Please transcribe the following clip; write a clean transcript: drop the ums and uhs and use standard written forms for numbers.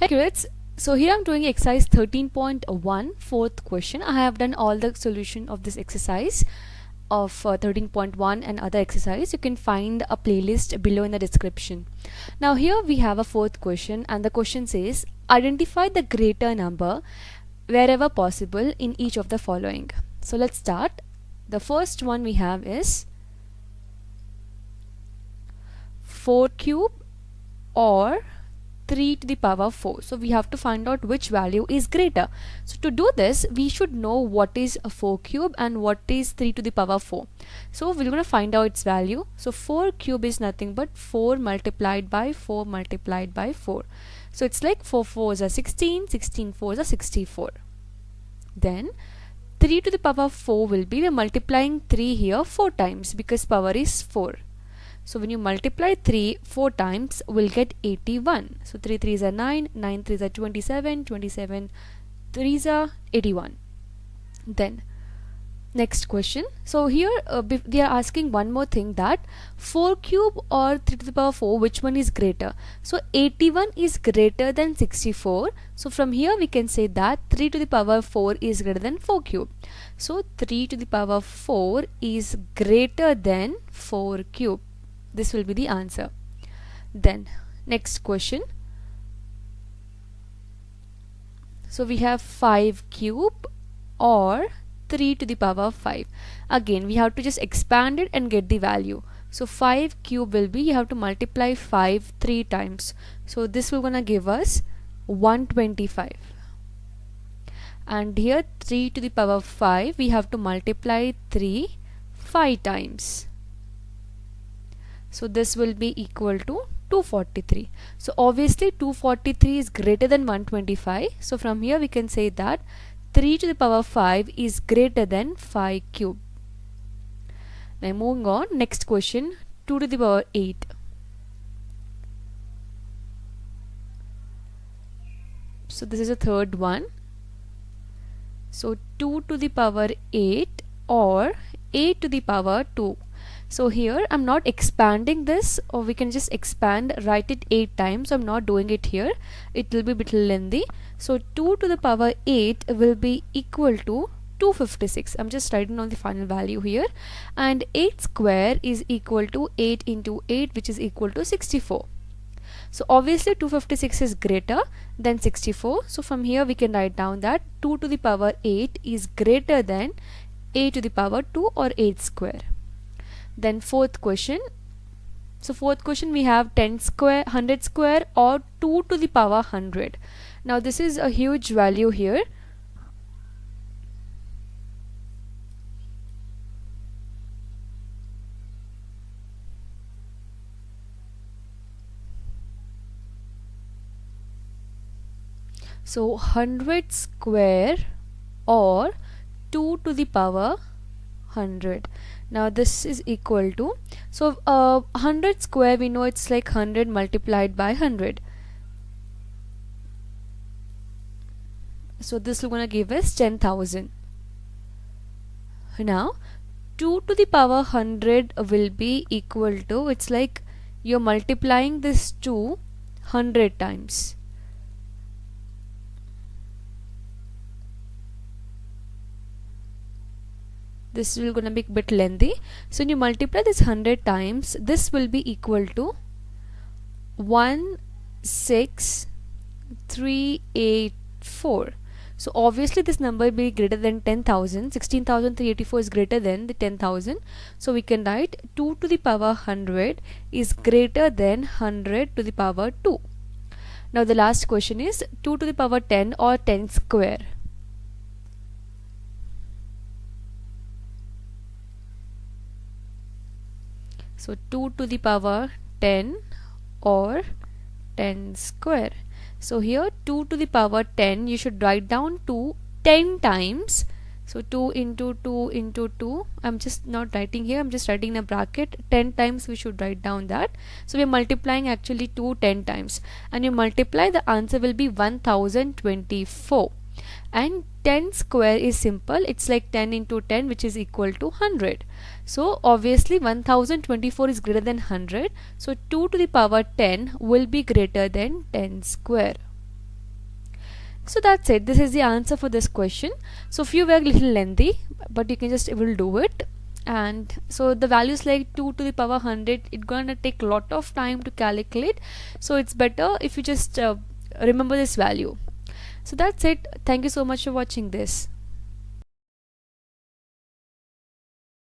Kids, so here I'm doing exercise 13.1 fourth question. I have done all the solution of this exercise of 13.1 and other exercise. You can find a playlist below in the description. Now here we have a fourth question, and the question says identify the greater number wherever possible in each of the following. So let's start. The first one we have is 4 cube or 3 to the power 4. So we have to find out which value is greater. So to do this, we should know what is a 4 cube and what is 3 to the power 4. So we're going to find out its value. So 4 cube is nothing but 4 multiplied by 4 multiplied by 4. So it's like 4 4s are 16, 16 4s are 64. Then 3 to the power 4 will be, we're multiplying 3 here 4 times because power is 4. So when you multiply 3 4 times, we'll get 81. So 3 3s are 9, 9 3s are 27, 27 3s are 81. Then next question. So here they are asking one more thing, that 4 cube or 3 to the power 4, which one is greater? So 81 is greater than 64. So from here we can say that 3 to the power 4 is greater than 4 cube. So 3 to the power 4 is greater than 4 cube. This will be the answer. Then next question. So we have 5 cube or 3 to the power 5. Again we have to just expand it and get the value. So 5 cube will be, you have to multiply 5 3 times. So this will gonna give us 125. And here 3 to the power 5, we have to multiply 3 5 times. So this will be equal to 243. So obviously 243 is greater than 125. So from here we can say that 3 to the power 5 is greater than 5 cube. Now moving on, next question, 2 to the power 8. So this is the third one. So 2 to the power 8 or 8 to the power 2. So here I'm not expanding this, or we can just expand, write it 8 times. I'm not doing it here, it will be a bit lengthy. So 2 to the power 8 will be equal to 256. I'm just writing on the final value here. And 8 square is equal to 8 into 8, which is equal to 64. So obviously 256 is greater than 64. So from here we can write down that 2 to the power 8 is greater than 8 to the power 2 or 8 square. Then fourth question. So fourth question we have 10 square, 100 square or 2 to the power 100. Now this is a huge value here. So 100 square or 2 to the power 100. Now this is equal to, so 100 square, we know it's like 100 multiplied by 100. So this is going to give us 10,000. Now 2 to the power 100 will be equal to, it's like you're multiplying this 2 100 times. This will gonna be a bit lengthy. So when you multiply this 100 times, this will be equal to 16384. So obviously this number will be greater than 10,000. 16,384 is greater than the 10,000. So we can write 2 to the power 100 is greater than 100 to the power 2. Now the last question is 2 to the power 10 or 10 square. So 2 to the power 10 or 10 square. So here 2 to the power 10, you should write down 2 10 times. So 2 into 2 into 2. I'm just not writing here, I'm just writing in a bracket. 10 times we should write down that. So we're multiplying actually 2 10 times. And you multiply, the answer will be 1024. And 10 square is simple, it's like 10 into 10, which is equal to 100. So obviously 1024 is greater than 100. So 2 to the power 10 will be greater than 10 square. So that's it, this is the answer for this question. So few were little lengthy, but you can just able to do it. And so the values like 2 to the power 100, it's gonna take a lot of time to calculate, so it's better if you just remember this value. So that's it, thank you so much for watching this.